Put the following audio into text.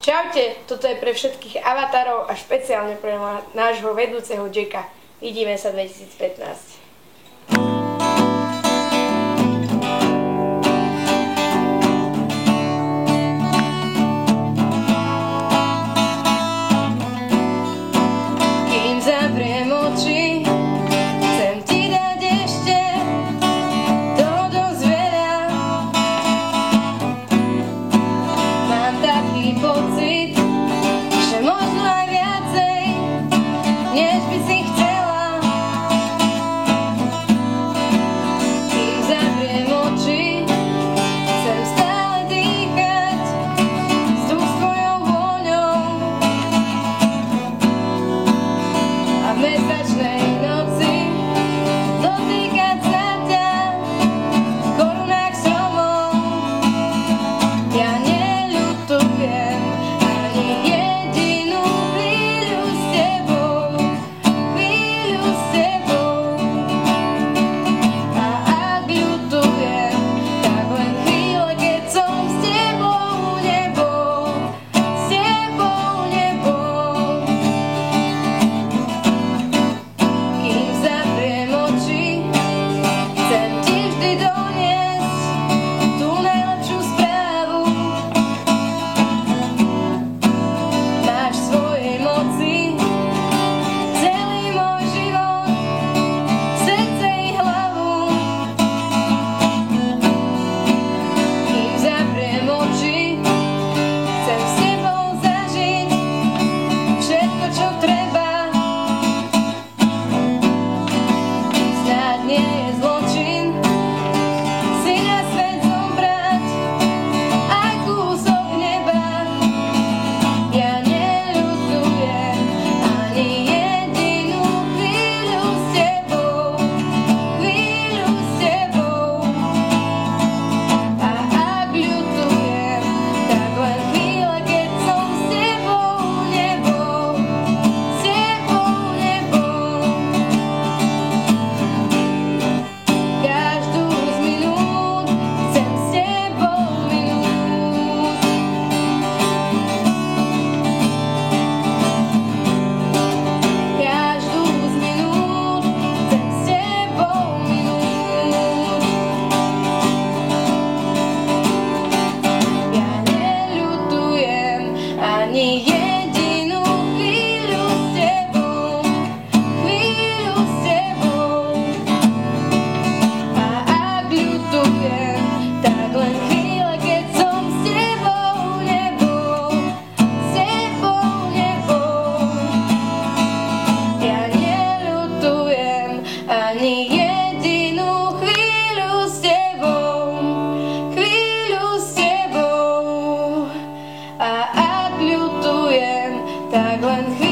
Čaute, toto je pre všetkých avatarov a špeciálne pre nášho vedúceho Jacka. Vidíme sa 2015. Pocit, že možno aj viacej, než by si chcela. Kým zavriem oči, chcem stále dýchať vzduch s tvojou vôňou. A v mesačnej noci dotýkať sa ťa v korunách stromov. Ja neľutujem ani jedinú chvíľu s tebou, a ak ľutujem, tak len chvíle, keď som s tebou nebol, ja neľutujem ani jedinú chvíľu s tebou, a tak len chvíľu.